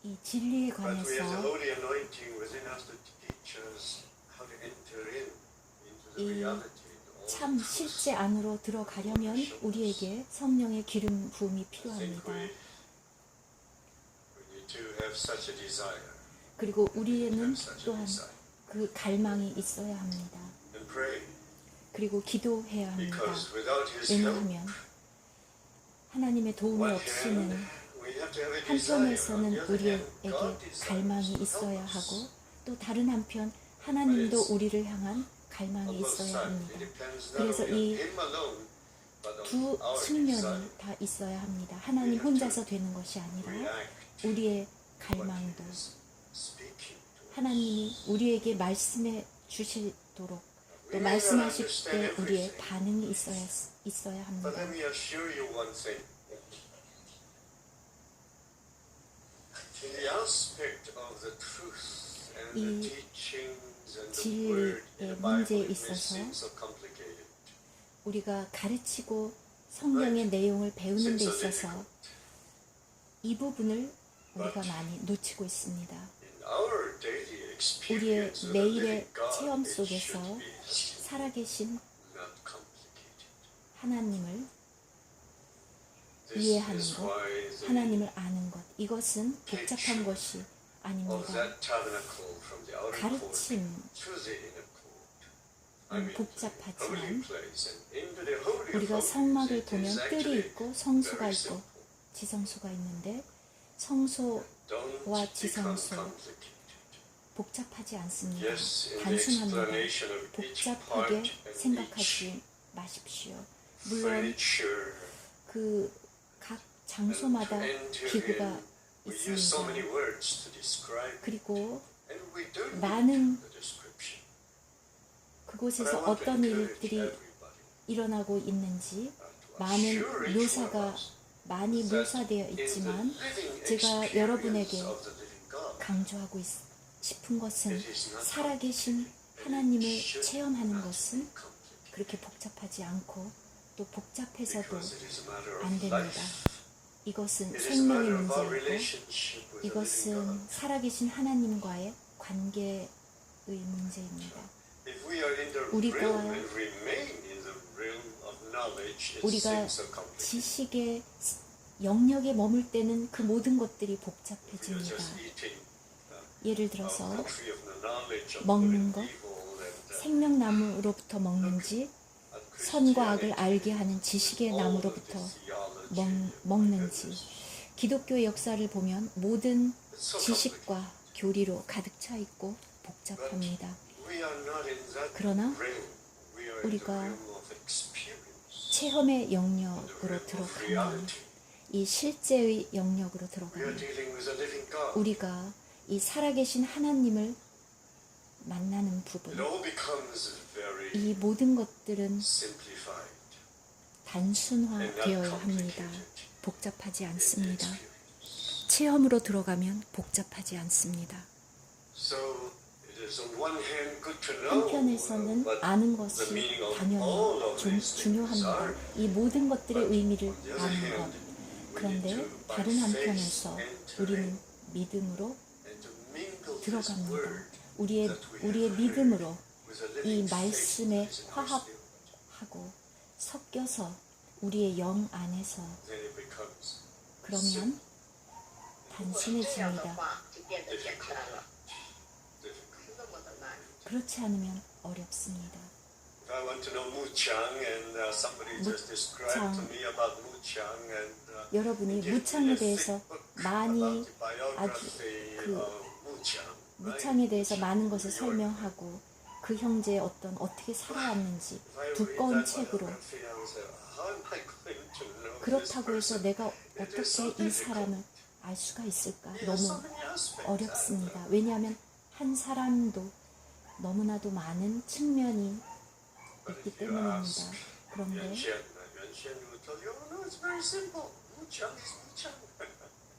이 진리에 관해서 이 참 실제 안으로 들어가려면 우리에게 성령의 기름 부음이 필요합니다. 그리고 우리에는 또한 그 갈망이 있어야 합니다. 그리고 기도해야 합니다. 왜냐하면 하나님의 도움이 없이는 한편에서는 우리에게 갈망이 있어야 하고 또 다른 한편 하나님도 우리를 향한 갈망이 있어야 합니다. 그래서 이 두 측면이 다 있어야 합니다. 하나님 혼자서 되는 것이 아니라 우리의 갈망도 하나님이 우리에게 말씀해 주시도록 또 말씀하실 때 우리의 반응이 있어야 합니다. 이 진리의 문제에 있어서 우리가 가르치고 성경의 내용을 배우는 데 있어서 이 부분을 우리가 많이 놓치고 있습니다. 우리의 매일의 체험 속에서 살아계신 하나님을 이해하는 것, 하나님을 아는 것, 이것은 복잡한 것이 아닙니다. 가르침은 복잡하지만 우리가 성막을 보면 뜰이 있고 성소가 있고 지성소가 있는데 성소와 지성소 복잡하지 않습니다. 단순합니다. 복잡하게 생각하지 마십시오. 물론 그 각 장소마다 기구가 있습니다. 그리고 많은 그곳에서 어떤 일들이 일어나고 있는지 많은 묘사가 많이 묘사되어 있지만 제가 여러분에게 강조하고 싶은 것은 살아계신 하나님을 체험하는 것은 그렇게 복잡하지 않고 또 복잡해서도 안 됩니다. 이것은 생명의 문제이고 이것은 살아계신 하나님과의 관계의 문제입니다. 우리가 지식의 영역에 머물 때는 그 모든 것들이 복잡해집니다. 예를 들어서 먹는 것, 생명나무로부터 먹는지 선과 악을 알게 하는 지식의 나무로부터 먹는지 기독교의 역사를 보면 모든 지식과 교리로 가득 차 있고 복잡합니다. 그러나 우리가 체험의 영역으로 들어가면 이 실제의 영역으로 들어가면 우리가 이 살아계신 하나님을 만나는 부분 이 모든 것들은 단순화되어야 합니다. 복잡하지 않습니다. 체험으로 들어가면 복잡하지 않습니다. 한편에서는 아는 것이 당연히 중요합니다. 이 모든 것들의 의미를 아는 것. 그런데 다른 한편에서 우리는 믿음으로 들어갑니다. 우리의 믿음으로 이 말씀에 화합하고 섞여서 우리의 영 안에서 그러면 단순해집니다. 그렇지 않으면 어렵습니다. 여러분이 무창에 대해서 무창에 대해서 많은 것을 설명하고 그 형제의 어떻게 살아왔는지 두꺼운 책으로 그렇다고 해서 내가 어떻게 이 사람을 알 수가 있을까? 너무 어렵습니다. 왜냐하면 한 사람도 너무나도 많은 측면이 있기 때문입니다.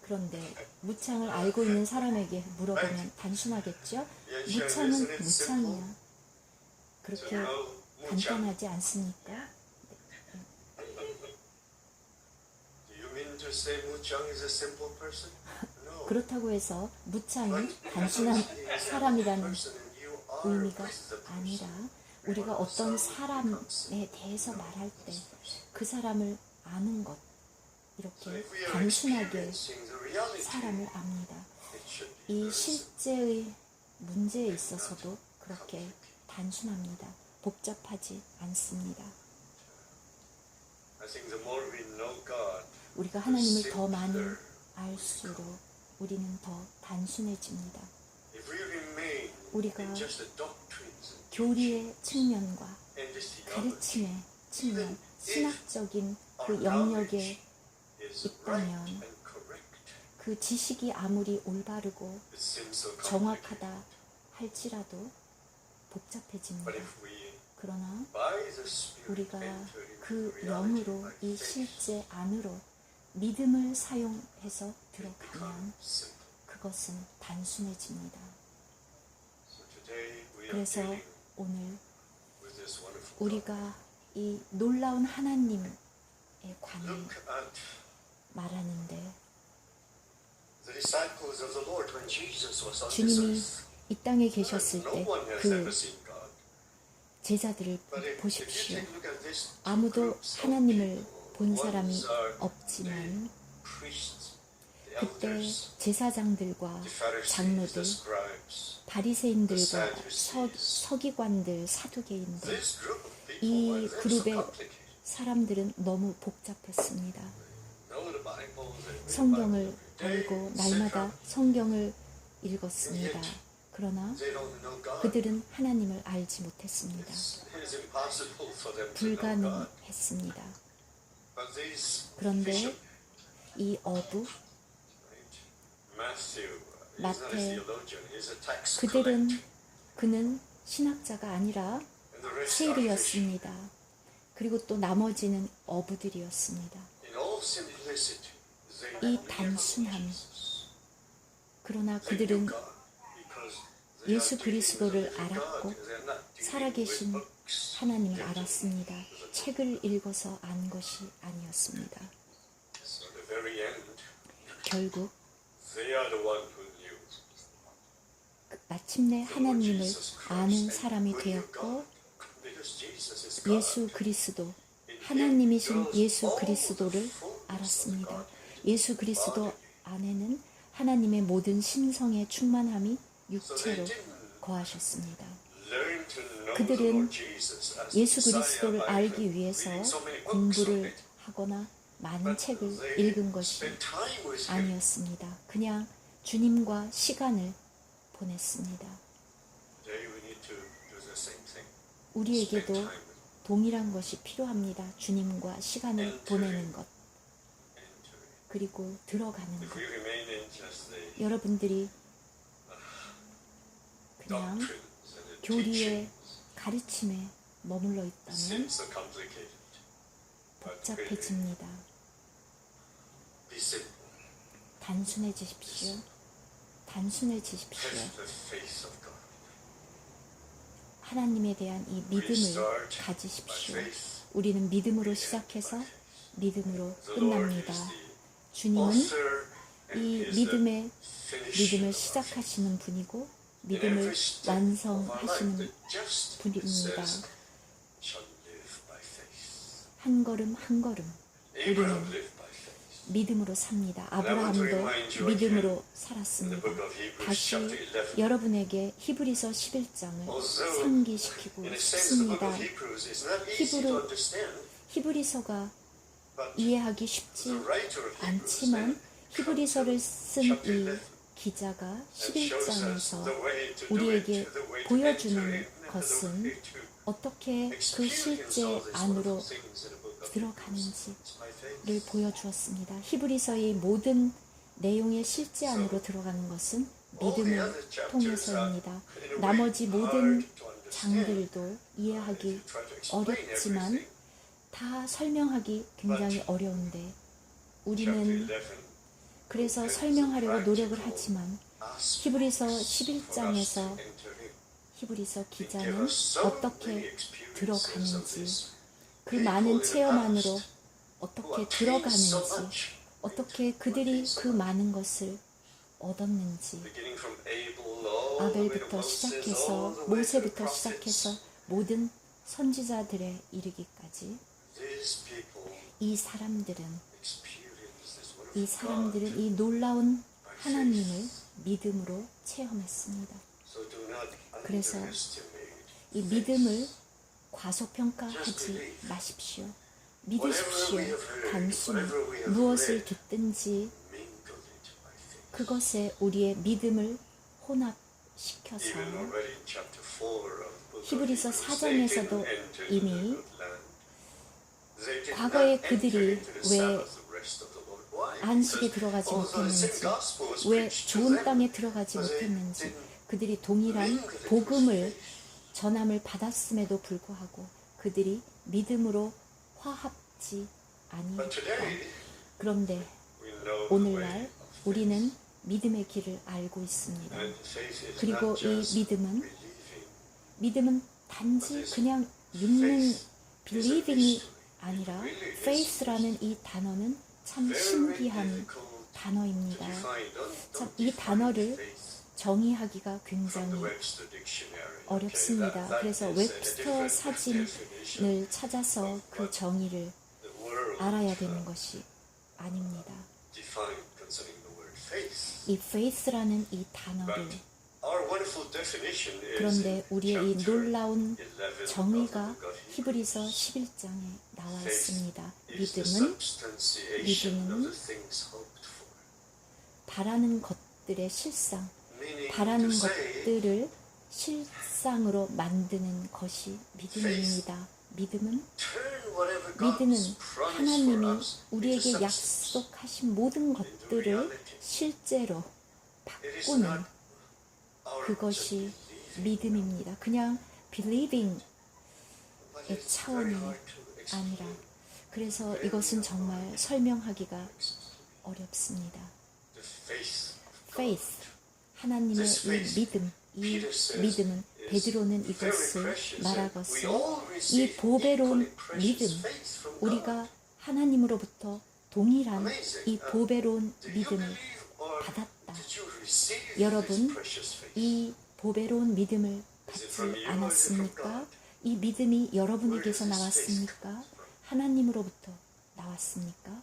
그런데 무창을 알고 있는 사람에게 물어보면 단순하겠죠? 무창은 무창이야. 그렇게 간단하지 않습니까? say Muchang is a simple person? No. 그렇다고 해서 무창이 단순한 사람이라는 Person and you are 의미가 is the person. 아니라 우리가 어떤 사람에 대해서 말할 때 그 사람을 아는 것, So 이렇게 if we are 단순하게 experiencing the reality, 사람을 압니다. it should be 이 very simple. 실제의 문제에 있어서도 그렇게 단순합니다. 복잡하지 않습니다. I think the more we know God, 우리가 하나님을 더 많이 알수록 우리는 더 단순해집니다. if we remain 우리가 in just the doctrines and 교리의 측면과 and this theology 가르침의 측면, 신학적인 그 our 영역에 knowledge is 있다면 right and correct, 그 지식이 아무리 올바르고 it seems so complicated. 정확하다 할지라도 But 복잡해집니다. if we, 그러나 by the Spirit, 우리가 enter into 그 the reality 영으로, by 이 faith, 실제 안으로 믿음을 사용해서 it 들어가면 becomes simple. 그것은 단순해집니다. So today we are 그래서 dealing 오늘 with this wonderful God. 우리가 이 놀라운 하나님에 관해 Look at 말하는데 the disciples of the Lord when Jesus was on this 주님이 earth. 이 땅에 계셨을 No 때 one has 그 ever seen God. 제자들을 But if you 보십시오. take a look at these two 아무도 groups of 하나님을 people, 본 사람이 ones are 없지만 the priests, the 그때 elders, 제사장들과 the Pharisees, 장로들, the scribes. 바리새인들과 서기관들, 사두개인들, This group of people 이 were so 그룹의 complicated. 사람들은 너무 복잡했습니다. Know the Bible, they read the 성경을 Bible every 알고 day, 날마다 etc. 성경을 읽었습니다. 그러나 They don't know God. 그들은 하나님을 알지 못했습니다. It's impossible for them to know God. 불가능했습니다. But these 그런데 bishop, 이 어부, right? Matthew, he's not a 마태, theologian, he's a tax 그들은 collector. 그는 신학자가 아니라 And the rest are fishing. 세리였습니다. 그리고 또 나머지는 어부들이었습니다. In all simplicity, they 이 knew 단순함, Jesus. 그러나 They knew 그들은 God because they 예수 are dealing with 그리스도를 the living 알았고 God. They're not dealing 살아계신 with books. 하나님을 알았습니다. 책을 읽어서 안 것이 아니었습니다. So at the very end, 결국 they are the one who knew. 마침내 the Lord 하나님을 Jesus Christ. 아는 And 사람이 who knew 되었고 God? Because Jesus is God. 예수 그리스도, In him 하나님이신 dwells 예수 all the 그리스도를 fullness of 알았습니다. God. 예수 그리스도 안에는 하나님의 모든 신성의 충만함이 So they 육체로 didn't 거하셨습니다. learn to know 그들은 the Lord Jesus as 예수 Messiah 그리스도를 by 알기 위해서 reading so many books on 공부를 it. 하거나 많은 But 책을 they 읽은 것이 spent time with him. 아니었습니다. 그냥 주님과 시간을 보냈습니다. Today we need to do the same thing. Spend 우리에게도 time with him. 동일한 것이 필요합니다. 주님과 시간을 보내는 것, Enter. 그리고 들어가는 If 것. we remain in just the 여러분들이 그냥 doctrines and the 교리의 teachings, 가르침에 머물러 it 있다면 seems so complicated. But really, 복잡해집니다. be simple. 단순해지십시오. 단순해지십시오. Have the faith of God. 하나님에 대한 이 We 믿음을 start by 가지십시오. faith. 우리는 믿음으로 시작해서 믿음으로 The Lord 끝납니다. is the 주님은 author and 이 is the 믿음을 finisher of our faith. 시작하시는 분이고 In 믿음을 every step of our life, 완성하시는 the just 분입니다. says, shall live by faith. 한 걸음 한 걸음 Abraham 우리는 lived by faith. 믿음으로 삽니다. And I want to 아브라함도 remind you 믿음으로 again, in 살았습니다. the book of Hebrews, 다시 chapter 11. 여러분에게 히브리서 11장을 Although, 상기시키고 in a sense, the book 싶습니다. of Hebrews is not easy to 히브리- understand, 히브리서가 but 이해하기 쉽지 the writer of Hebrews 않지만 then 히브리서를 쓴 chapter 이 11 기자가 and shows us 11장에서 the way to do 우리에게 it, the way to 보여주는 enter in, and the 것은 way to 어떻게 그 experience 실제 all these 안으로 wonderful things in the book of Hebrews. 들어가는지를 It's by faith. 보여주었습니다. 히브리서의 모든 내용의 실제 안으로 들어가는 것은 All the 믿음을 other chapters are, 통해서입니다. in a way, 나머지 모든 hard to understand. 장들도 If 이해하기 you try to explain 어렵지만 everything. 다 설명하기 굉장히 어려운데 Chapter 우리는 11 그래서 설명하려고 노력을 하지만 asks 히브리서 for us 11장에서 to enter in. 히브리서 It gave 기자는 us so many 어떻게 experiences of 들어가는지 this. 그 많은 체험 안으로 어떻게 Who attained so 들어가는지 much, 어떻게 그들이 그 많은 것을 얻었는지 Beginning from Abel all the way to 아벨부터 Moses, 시작해서 all the way to the 모세부터 prophets. 시작해서 모든 선지자들에 이르기까지 These people 이 사람들은 experience this 이 wonderful 사람들은 God. 이 놀라운 하나님을 믿음으로 체험했습니다. So do not 그래서 underestimate 이 믿음을 과소평가하지 마십시오. 믿으십시오. 단순히 무엇을 듣든지 mingled it by faith. 그것에 우리의 믿음을 혼합시켜서 Even already in chapter 4 of the book of 히브리서 Hebrews, 4장에서도 they didn't enter 이미 into the good land. They did 과거에 not enter 그들이 into the 왜 Sabbath of rest of the Lord. Why? 안식에 Because 들어가지 although the same 못했는지, gospel was 왜 preached to 좋은 them, 땅에 들어가지 but they 못했는지, didn't 그들이 동일한 mingle it with 복음을 faith. 전함을 받았음에도 불구하고 그들이 믿음으로 화합지 But 아니했다. today, 그런데 we know the way 오늘날 of faith. 우리는 믿음의 길을 알고 있습니다. And faith is 그리고 not 이 just 믿음은 believing. 믿음은 단지 그냥 믿는 believing이 아니라 faith라는 이 단어는 참 Very 신기한 difficult to 단어입니다. define. 참 Don't 이 define 단어를 faith 정의하기가 from the 굉장히 Webster Dictionary. 어렵습니다. Okay, 그래서 that is a 웹스터 different 사진을 definition. 찾아서 그 정의를 The word 알아야 되는 것이 아닙니다. defined concerning the word faith. 이 faith라는 이 단어를 But our wonderful definition is 그런데 in 우리의 이 chapter 놀라운 11 정의가 of the book of Hebrews. 히브리서 11장에 나와 있습니다. Is the 믿음은 substantiation of the things hoped for. 바라는 것들의 실상, Meaning 바라는 to say, 것들을 실상으로 만드는 것이 믿음입니다. 믿음은 turn whatever 믿음은 God's promised 하나님이 for us into 우리에게 substance. 약속하신 모든 것들을 실제로 It is 바꾸는 not our 그것이 just believing, 믿음입니다. 그냥 believing의 but it's very 차원이 hard to explain. 아니라 그래서 이것은 정말 설명하기가 어렵습니다. The faith of God. faith, 하나님의 이 믿음, 이 믿음은 베드로는 이것을 말하것을 이 보배로운 믿음, 우리가 하나님으로부터 동일한 이 보배로운 믿음을 받았다. 여러분, 이 보배로운 믿음을 받지 않았습니까? 이 믿음이 여러분에게서 나왔습니까? 하나님으로부터 나왔습니까?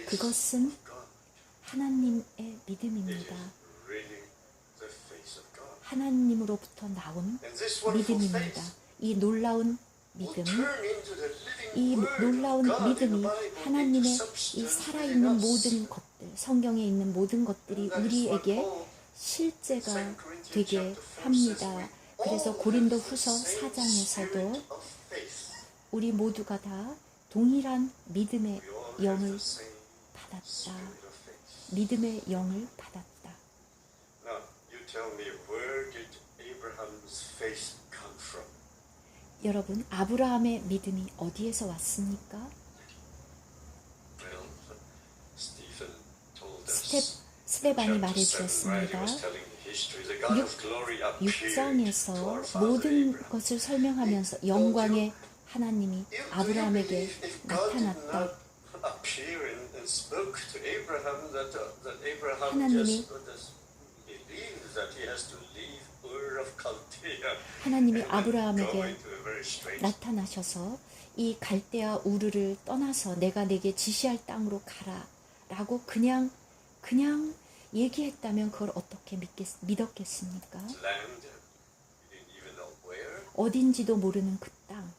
그것은 하나님의 믿음입니다. 하나님으로부터 나온 믿음입니다. 이 놀라운 믿음은 이 놀라운 믿음이 하나님의 이 살아있는 모든 것들, 성경에 있는 모든 것들이 우리에게 실제가 되게 합니다. 그래서 고린도 후서 4장에서도 우리 모두가 다 동일한 믿음의 영을 받았다. 믿음의 영을 받았다. Now, you tell me, where did Abraham's faith come from? 여러분, 아브라함의 믿음이 어디에서 왔습니까? Well, Stephen told us. 스데반이 Chapter 7, while he 말해주었습니다. was telling the history, the God of glory appeared to our 6장에서 father 모든 Abraham. 것을 설명하면서 영광의 하나님이 You- do you 아브라함에게 believe if God did 나타났다. not appear and spoke to Abraham that Abraham 하나님이 just believes that he has to leave Ur of Chaldea 하나님이 and then go 아브라함에게 into a very strange 나타나셔서 이 갈대아 우르를 떠나서 내가 내게 지시할 땅으로 가라 라고 그냥 얘기했다면 그걸 어떻게 믿었겠습니까? land. He didn't even know where. 어딘지도 모르는 그 땅.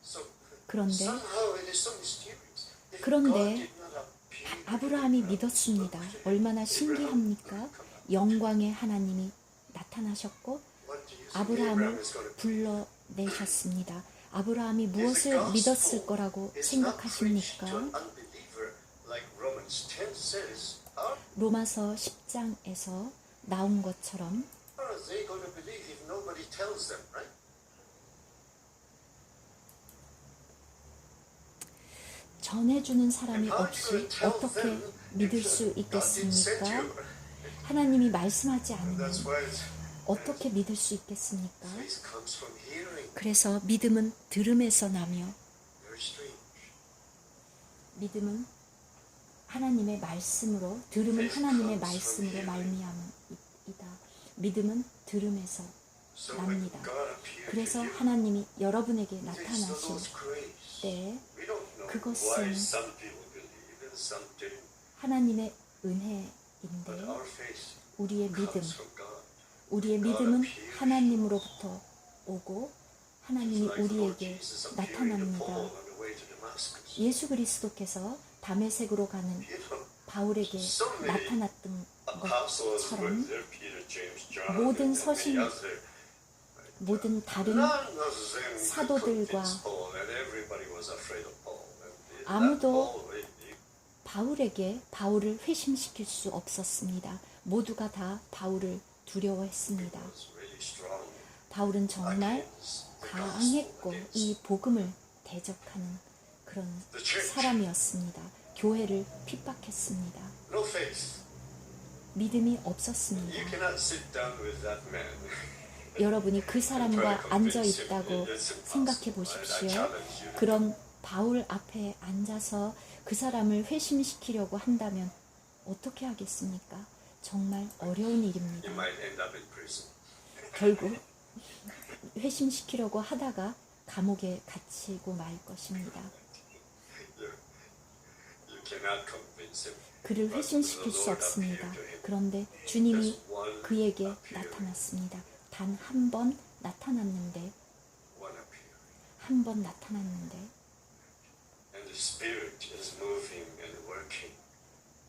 So 그런데 somehow it is so mysterious. If 그런데 God did not appear to 아브라함이 Abraham, 믿었습니다. spoke to 얼마나 Abraham, 신기합니까? Abraham could come. 영광의 하나님이 나타나셨고 What do you think 아브라함을 Abraham is going to do? 불러내셨습니다. 아브라함이 무엇을 믿었을 거라고 It's not preached 생각하십니까? to an unbeliever like Romans 10 says. How 로마서 10장에서 나온 것처럼 are they going to believe if nobody tells them, right? 전해주는 사람이 And how are you 없이 going to tell 어떻게 them 믿을 if 수 God didn't send 있겠습니까? you? 하나님이 말씀하지 않으면 That's why it's, 어떻게 믿을 수 있겠습니까? faith comes from hearing. 그래서 믿음은 들음에서 나며 There's 믿음은 하나님의 말씀으로, 들음은 하나님의 말씀으로 말미암이다. 믿음은 들음에서 So when 납니다. God appeared 그래서 to you, 하나님이 여러분에게 it's 나타나실 those grace. 때 We don't know 그것은 why some people believe and some didn't, 하나님의 but 은혜인데 our faith 우리의 믿음, comes from God. 우리의 믿음은 하나님으로부터 오고 하나님이 Like the Lord 우리에게 Jesus appearing to Paul 나타납니다. on the way to Damascus. 예수 그리스도께서 다메섹으로 가는 You know, 바울에게 so many 나타났던 apostles were 것처럼 there, Peter, James, John, 모든 and 서신, many others. 모든 다른 None of them could 사도들과 convince Paul, and everybody was afraid of Paul. And 아무도 that Paul, 바울에게 바울을 회심시킬 수 없었습니다. 모두가 다 바울을 두려워했습니다. was really strong 바울은 정말 against the 강했고 gospel, 이 복음을 대적하는 그런 the church. 사람이었습니다. 교회를 핍박했습니다. No faith. 믿음이 You 없었습니다. cannot sit down with that man. 여러분이 그 사람과 앉아 있다고 생각해 보십시오. 그런 바울 앞에 앉아서 그 사람을 회심시키려고 한다면 어떻게 하겠습니까? 정말 어려운 You 일입니다. might end up in prison. 결국 회심시키려고 하다가 감옥에 갇히고 말 것입니다. You cannot convince him. 그를 회심시킬 수 없습니다. 그런데 주님이 Just one 그에게 appearing, 나타났습니다. 단 한 번 나타났는데, one appearing. 한 번 나타났는데 And the Spirit is moving and working.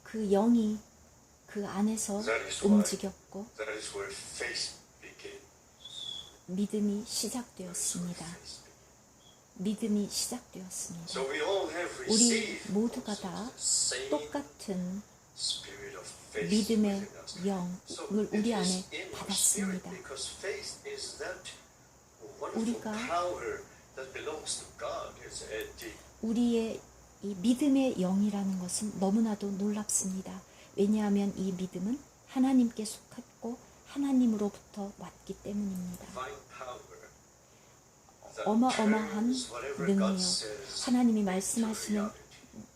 그 영이 그 안에서 That is why- 움직였고 That is where faith begins. 믿음이 시작되었습니다. 믿음이 시작되었습니다. So we all have 우리 received 모두가 also 다 the same 똑같은 spirit of faith 믿음의 within us. So 영을 it 우리 is 안에 in our spirit 받았습니다. because faith is that wonderful 우리가 power that belongs to God. It's a 우리의 이 믿음의 영이라는 것은 너무나도 놀랍습니다. 왜냐하면 이 믿음은 하나님께 속했고 하나님으로부터 왔기 때문입니다. divine power. that 어마어마한 turns whatever 능력, God says 하나님이 into 말씀하시는 reality.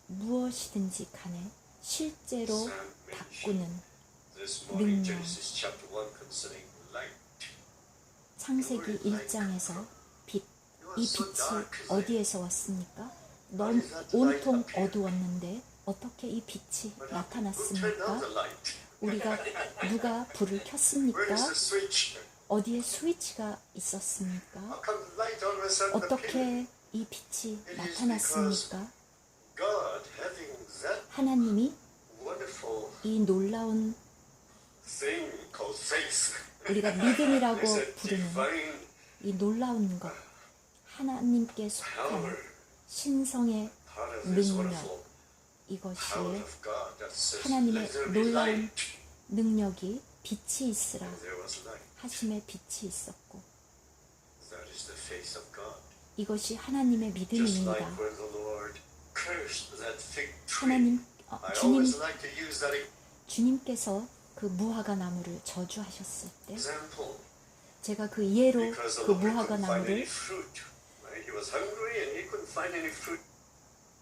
무엇이든지 간에 실제로 바꾸는 This morning, 능력. Genesis chapter 1 concerning light. 창세기 1장에서 빛, 이 빛이 어디에서 왔습니까? 넌 온통 어두웠는데 어떻게 이 빛이 Who turned on 나타났습니까? the light? 우리가 누가 불을 Where is 켰습니까? the switch? 어디에 스위치가 있었습니까? How come the light all of a sudden appeared? 어떻게 이 빛이 나타났습니까? God having that 하나님이 wonderful 이 놀라운 thing called faith. 우리가 믿음이라고 It's a 부르는 divine 이 놀라운 것, 하나님께 속한 power. 신성의 Part of this 능력, wonderful 이것이 power of God that says, 하나님의 let there be 놀라운 light. 능력이 빛이 있으라 And there was light. 하심에 빛이 있었고 That is the faith of God. 이것이 하나님의 Just like 믿음입니다. when the Lord cursed that fig tree. 하나님, I 주님, always like to use that 주님께서 그 무화과 나무를 저주하셨을 때 example 제가 그 예로 because the 그 Lord 무화과 couldn't find any 나무를 fruit. Right? He was hungry and he couldn't find any fruit.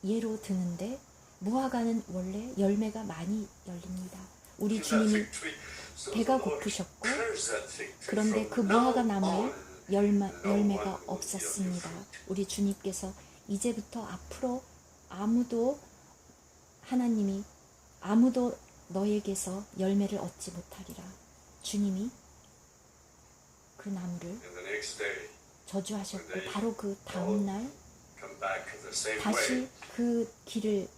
예로 드는데 무화과는 원래 열매가 많이 열립니다. 우리 in that 주님이 fig tree. So 배가 the Lord 고프셨고 cursed that fig tree. 그런데 그 From 무화과 now 나무에 on, 열매가 no one will eat of your 없었습니다. fruit. 우리 주님께서 이제부터 앞으로 아무도 하나님이 아무도 너에게서 열매를 얻지 못하리라. 주님이 그 나무를 And the next day, 저주하셨고 바로 그 다음 날 come back the same way. 다시 그 길을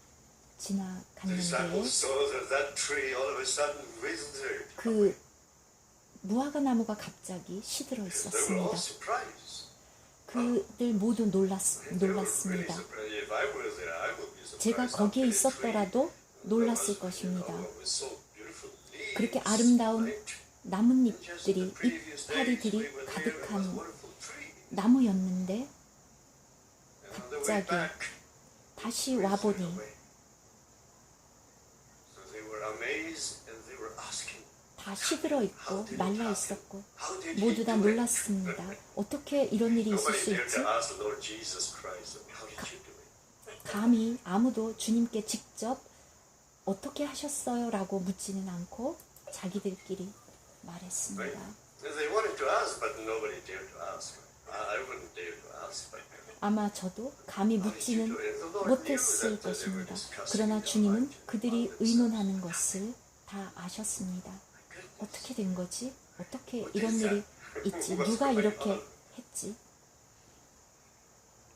The 지나갔는데 disciples saw that tree all of a sudden withered. 그 무화과 나무가 갑자기 시들어 They were all 있었습니다. surprised. 그들 모두 They were really 놀랐습니다. surprised. If I was there, I would be surprised. 제가 How 거기에 can a 있었더라도 tree 놀랐을 that was, 것입니다. with so beautiful leaves, 그렇게 아름다운 right? Just 나뭇잎들이 the previous days, we 이파리들이 were there, it was a 가득한 wonderful tree. 나무였는데 And on the way 갑자기 back, 다시 withered 와보니 away. So they were amazed and they were asking, 다 시들어 있고 말라 있었고 how did he 모두 다 do it? 놀랐습니다. 어떻게 이런 일이 있을 Nobody 수 dared 있지? to ask the Lord Jesus Christ, how did you do it? 감히 아무도 주님께 직접 어떻게 하셨어요? 라고 묻지는 않고 자기들끼리 말했습니다. They wanted to ask, but nobody dared to ask. I wouldn't dare to ask. 아마 저도 감히 묻지는 못했을 것입니다. 그러나 주님은 그들이 의논하는 것을 다 아셨습니다. 어떻게 된 거지? 어떻게 이런 일이 있지? 누가 이렇게 했지?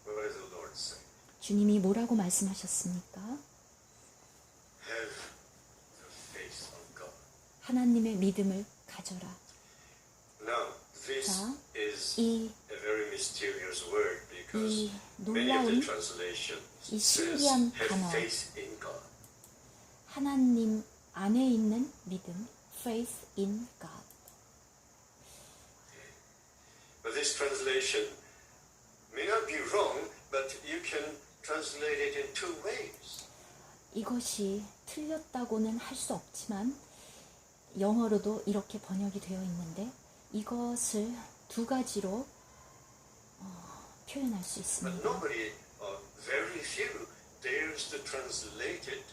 What does the Lord say? 주님이 뭐라고 말씀하셨습니까? Have the faith of God. 하나님의 믿음을 가져라. Now, this 자, is 이 a very mysterious word because 이 many of the 놀라운 translations 이 says 신기한 have 단어. faith in God. 하나님 안에 있는 믿음, faith in God. But this translation may not be wrong, but you can translate it in two ways. 이것이 틀렸다고는 할 수 없지만 영어로도 이렇게 번역이 되어 있는데 이것을 두 가지로 표현할 수 But 있습니다. nobody, or very few, dares to translate it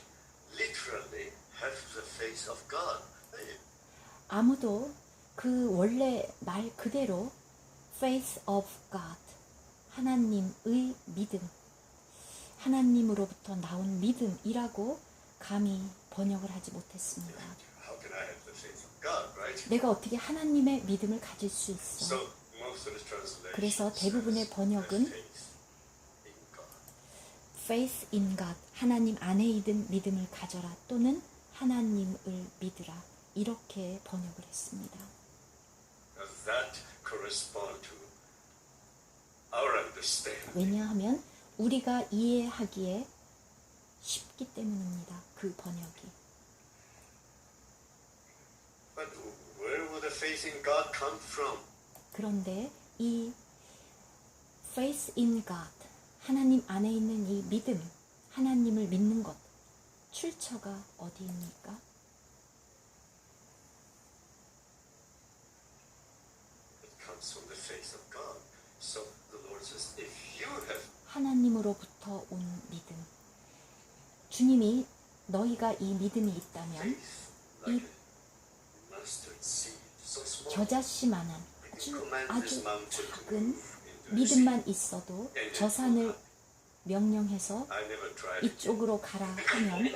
literally, have the faith of God. 아무도 그 원래 말 그대로 faith of God, 하나님의 믿음, 하나님으로부터 나온 믿음이라고 감히 번역을 하지 못했습니다. How can I have the faith of God, right? 내가 어떻게 하나님의 믿음을 가질 수 있어? So most of the translations 그래서 대부분의 says, 번역은 have faith in God. faith in God, 하나님 안에 있는 믿음을 가져라 또는 하나님을 믿으라 이렇게 번역을 했습니다. Now that corresponds to our understanding. 왜냐하면 우리가 이해하기에 쉽기 때문입니다. 그 번역이. But where would the faith in God come from? 그런데 이 faith in God, 하나님 안에 있는 이 믿음, 하나님을 믿는 것, 출처가 어디입니까? It comes from the faith of God. So the Lord says, if you have 하나님으로부터 온 믿음. 주님이 너희가 이 믿음이 있다면 faith like a mustard seed, so small, 겨자씨만한 you can command this 아주 mountain to 작은 move into the sea. 믿음만 있어도 저 산을 명령해서 I never tried it. 이쪽으로 가라 하면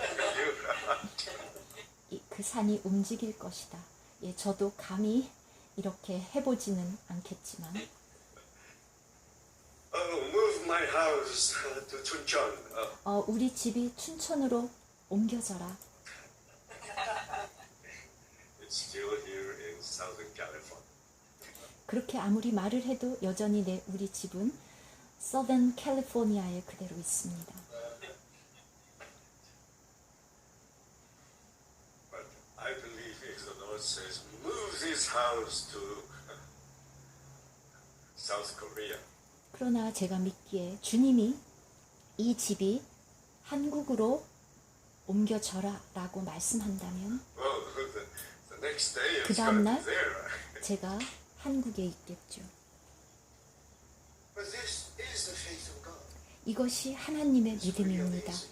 그 산이 움직일 것이다. 예, 저도 감히 이렇게 해보지는 않겠지만 Move my house to Chuncheon. 우리 집이 춘천으로 옮겨져라. It's still here in Southern California. 그렇게 아무리 말을 해도 여전히 우리 집은 Southern California에 그대로 있습니다. But I believe if the Lord says, move this house to South Korea, 그러나 제가 믿기에 주님이 이 집이 한국으로 옮겨져라 라고 말씀한다면 well, the next day 그 it's going to 다음날 be there. 제가 한국에 있겠죠. But this is the faith of God. 이것이 하나님의 It's really 믿음입니다. amazing.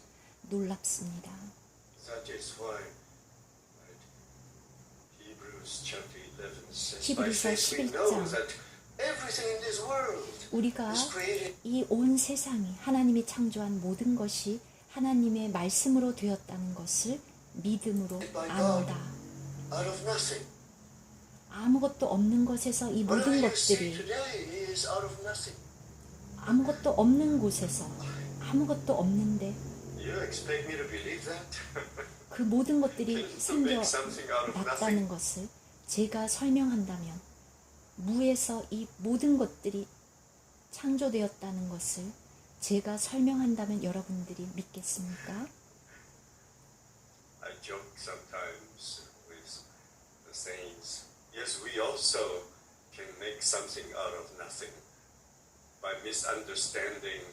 놀랍습니다. That is why right, Hebrews chapter 11 says, 히브리서 by faith we know 11장. that everything in this world 우리가 is created 이 온 세상이 하나님이 창조한 모든 것이 하나님의 말씀으로 되었다는 것을 믿음으로 안다. out of nothing. 아무것도 없는 것에서 이 모든 Whatever you see 것들이 today is out of nothing. 아무것도 없는 곳에서 아무것도 없는데 You expect me to believe that? 그 모든 것들이 To make something out of 생겨났다는 nothing? 것을 제가 설명한다면 무에서 이 모든 것들이 창조되었다는 것을 제가 설명한다면 여러분들이 믿겠습니까? I joke sometimes with the saints. Yes, we also can make something out of nothing by misunderstanding,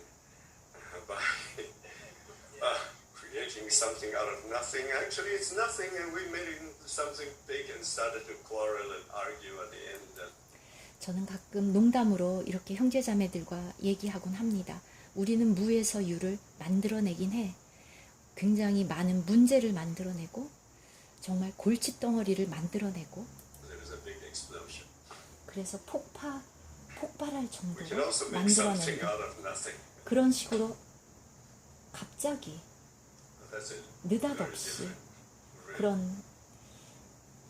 by creating something out of nothing. Actually, it's nothing, and we made it into something big and started to quarrel and argue at the end. 저는 가끔 농담으로 이렇게 형제자매들과 얘기하곤 합니다. 우리는 무에서 유를 만들어내긴 해. 굉장히 많은 문제를 만들어내고 정말 골칫덩어리를 만들어내고 There is a big explosion. 그래서 폭발할 We 정도로 can also make something 만들어낸다. out of nothing. 그런 식으로 갑자기 But that's it. 느닷없이 Very different. Really. 그런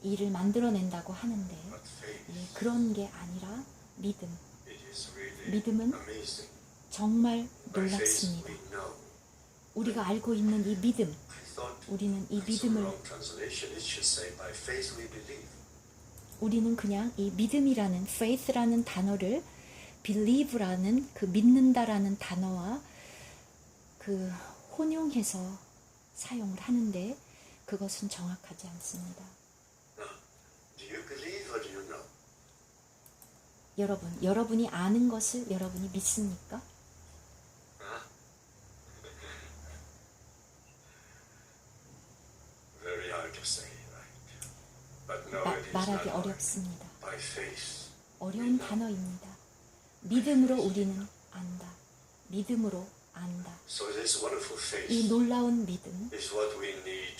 일을 만들어낸다고 하는데 But faith, 예, 그런 게 아니라 믿음. it is really 믿음은 amazing. 정말 By faith 놀랍습니다. we know. 우리가 알고 있는 이 믿음, I thought 우리는 이 that's a 믿음을 wrong translation. It should say by faith we believe. 우리는 그냥 이 믿음이라는 faith라는 단어를 believe라는 그 믿는다라는 단어와 그 혼용해서 사용을 하는데 그것은 정확하지 않습니다. Now, do you believe or do you know? 여러분이 아는 것을 여러분이 믿습니까? Huh? Very hard to say, right? But no, it is not 말하기 hard. 어렵습니다. By faith. 어려운 단어입니다. 믿음으로 우리는 안다. 믿음으로 안다. So this wonderful 이 faith 놀라운 믿음, is what we need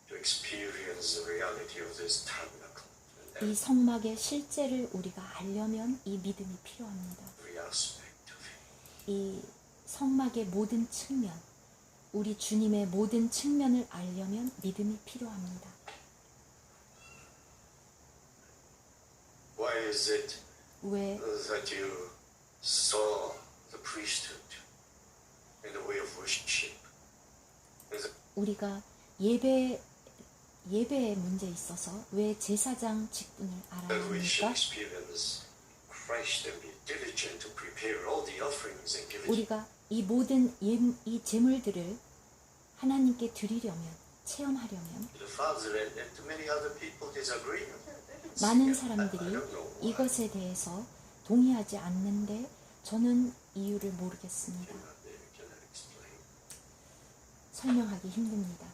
to experience the reality of this tabernacle. 이 And 성막의 실제를 우리가 알려면 이 믿음이 필요합니다. every aspect of it. 이 성막의 모든 측면, 우리 주님의 모든 측면을 알려면 믿음이 필요합니다. Why is it 왜 that you saw the priesthood in the way of worship? Is it 우리가 예배에 문제 있어서 왜 제사장 직분을 알아야 that we should 합니까? experience Christ and be diligent to prepare all the offerings and give it? 우리가 이 모든 이 제물들을 하나님께 드리려면, 체험하려면 The Father and to many other people disagree. 많은 I 사람들이 don't know why. 이것에 대해서 동의하지 않는데 저는 이유를 모르겠습니다. Cannot explain. 설명하기 힘듭니다.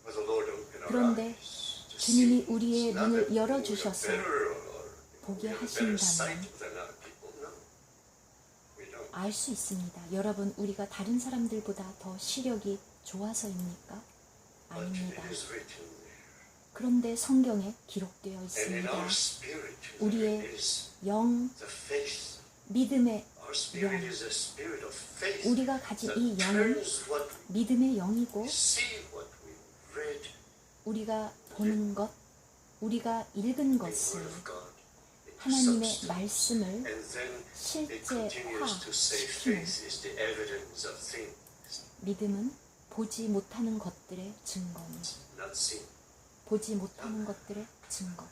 But the Lord opened our 그런데 eyes to 주님이 see. 우리의 It's not 눈을 that we are 열어주셔서 better or 보게 we have better 하신다면 sight than other people. No, we don't. 알 수 있습니다. 여러분, 우리가 다른 사람들보다 더 시력이 좋아서입니까? But 아닙니다. it is written there. 그런데 성경에 기록되어 And in 있습니다. our spirit, 우리의 there is 영, the faith. 믿음의 Our spirit 영. is a spirit of faith 우리가 가진 that 이 영은 turns what 믿음의 영이고 we see, what we read, 우리가 보는 것, 우리가 읽은 the 것을 Word of God, into 하나님의 substance. 말씀을 And then it continues to say 실제화시키는 faith is the evidence of things 믿음은 보지 못하는 것들의 증거니 not seen. 보지 못하는 것들의 증거.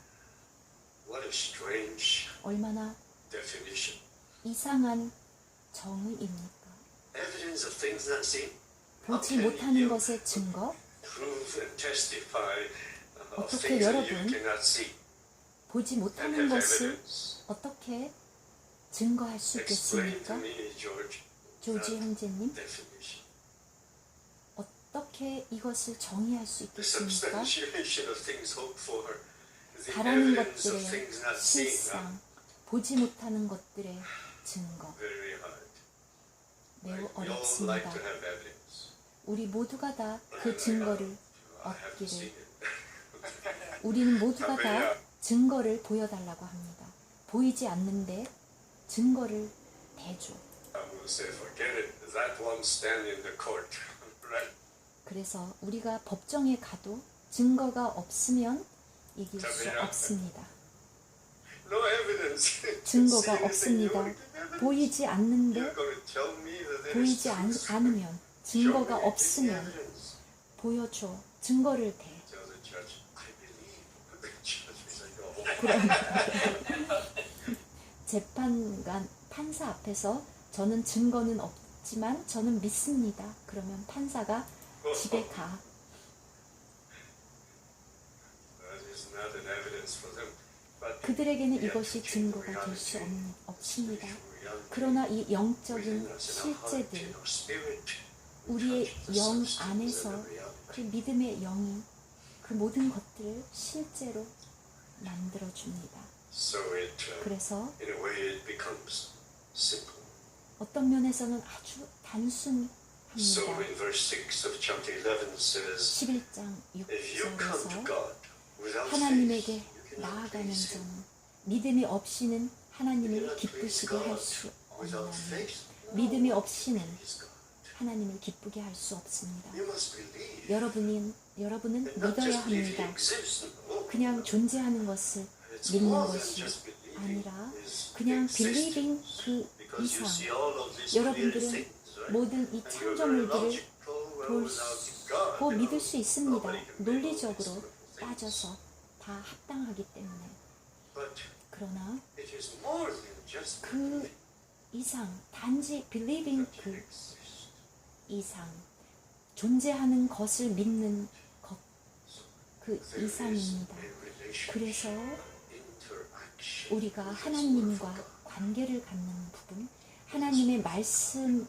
What a strange 얼마나 definition. 이상한 정의입니까? Evidence of things not seen. How 보지 can 못하는 you 것의 증거? prove and testify of 어떻게 things that you 여러분 cannot see 보지 and 못하는 have 것을 evidence? 어떻게 증거할 수 Explain to 있겠습니까? me, George, 조지 that 형제님, definition. 어떻게 이것을 정의할 수 The 있겠습니까? substantiation of things hoped for, the 바라는 evidence of 것들의 things not seen. 실상, 보지 못하는 것들의 증거. Very hard. 매우 We all like 어렵습니다. to have evidence. 우리 모두가 다 그 증거를 I haven't seen 얻기를, it. 우리는 모두가 다 증거를 보여달라고 합니다. 보이지 않는데 증거를 대줘. I will say, forget it. That won't stand in the court. Right? 그래서 우리가 법정에 가도 증거가 없으면 이길 수 없습니다. No evidence. 증거가 See anything, you 없습니다. want to give evidence? 보이지 않는데 You're going to tell me that there is 보이지 truth? 않으면 Show me, 증거가 give me 없으면 evidence. 보여줘. 증거를 대. Tell the judge, I believe. The judge is like, oh. 그럼 재판관 판사 앞에서 저는 증거는 없지만 저는 믿습니다. 그러면 판사가 집에 가. That is not an evidence for them. But 그들에게는 이것이 증거가 될 수 없습니다. 그러나 이 영적인 실제들, 우리의 영 안에서 그 믿음의 영이 그 모든 것들을 실제로 만들어줍니다. So it, 그래서 in a way, it becomes simple. 어떤 면에서는 아주 So 단순합니다. in verse 6 of chapter 11 says, 11장 if you come to 6절에서 God without 하나님에게 faith, you cannot 나아가는 please Him. 자는 믿음이 없이는 You 하나님을 cannot please 기쁘시게 할 God 수 without 없나니 faith. 믿음이 없이는 Please God. 하나님을 기쁘게 할 수 없습니다. You must believe. 여러분은 And not 믿어야 just believe He 합니다. exists. No. 그냥 존재하는 것을 It's 믿는 more than 것이 just believing 아니라 His 그냥 existence. 빌리빙 그 Because you 이상 see all of these 여러분들은 created things, right? 모든 이 And you're very 창조물들을 logical, well, without God, 보고 믿을 수 있습니다. nobody can make all these 논리적으로 wonderful things. 따져서 다 합당하기 때문에. But 그러나 it is more than just 그 이상 단지 believing that 그 He exists. 이상 존재하는 것을 믿는 것 그 There is 이상입니다. a relationship, 그래서 interaction 우리가 with His 하나님과 Word of 관계를 갖는 부분, 하나님의 말씀과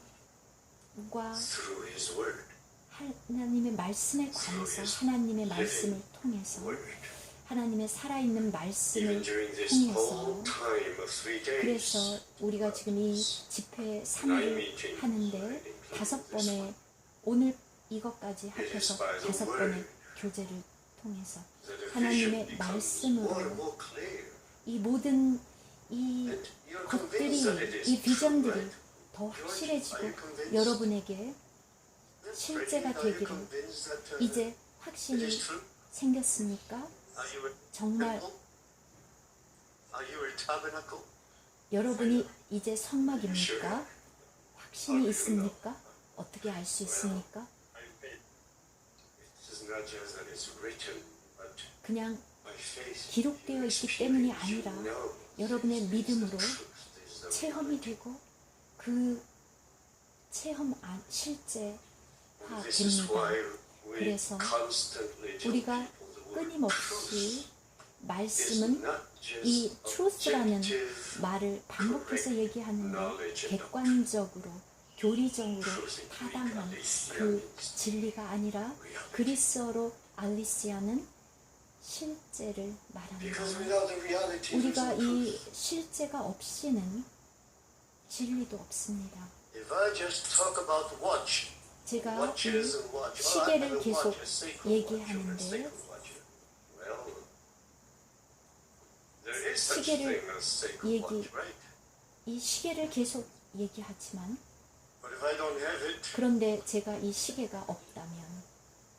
through His Word. 하나님의 말씀에 관해서 하나님의 말씀을 통해서 Word. 하나님의 살아있는 Even 말씀을 during this 통해서 whole time of 3 days, 그래서 우리가 지금 이 집회 3일을 하는데 5번의 오늘 이것까지 합해서 5번의 교제를 통해서 that the 하나님의 vision becomes more and 말씀으로 more clear. 이 모든 이 And you're 것들이 convinced that it is 이 true, 비전들이 right? 더 George, 확실해지고 are you convinced? 여러분에게 Freddie, 실제가 are you 되기를 convinced that, 이제 it 확신이 is true? 생겼습니까? Are you a 정말 temple? Are you a tabernacle? 여러분이 이제 성막입니까? 확신이 있습니까? 어떻게 알 수 있습니까? It is not just that it's written, but 그냥 by faith. 기록되어 you 있기 experience, 때문이 you 아니라 know 여러분의 this is the 믿음으로 truth, this is the 체험이 되고 그 체험 실제화 And this is 됩니다. why we 그래서 constantly tell 우리가 people the word 끊임없이 truth is 말씀은 not just 이 truth라는 objective 말을 반복해서 얘기하는데 knowledge and 객관적으로 교리적으로 truth in Greek, 타당한 aletheia 그 means 진리가 아니라 reality. 그리스어로 알리시아는 실제를 Because 말합니다. without the reality, there is 우리가 no 이 truth. 실제가 없이는 진리도 없습니다. If I just talk about watch, 제가 이 watches and watch, 시계를 I have a 계속 watch, a sacred 얘기하는데 watch, or a sacred watch. Well, there is such 시계를 thing as sacred 얘기- watch, right? 이 시계를 계속 얘기하지만 But if I don't have it, 그런데 제가 이 시계가 없다면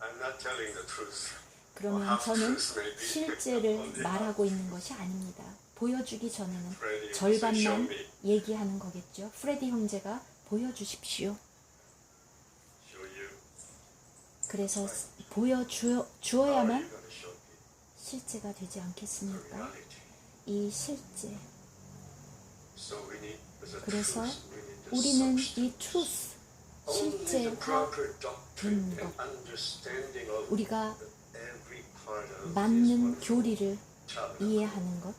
I'm not telling the truth. 그러면 저는 실제를 말하고 있는 것이 아닙니다. 보여주기 전에는 Freddie, 절반만 show me. 얘기하는 거겠죠. 프레디 형제가 보여주십시오. Show you. 그래서 How are 보여주어야만 you going to show me 실제가 되지 the 않겠습니까? reality? 이 실제. So we need the 그래서 truth. We need the 우리는 substance. 이 truth, Only the 실제화 proper doctrine 된 and understanding of 우리가 every part of this 맞는 wonderful 교리를 tabernacle 이해하는 것,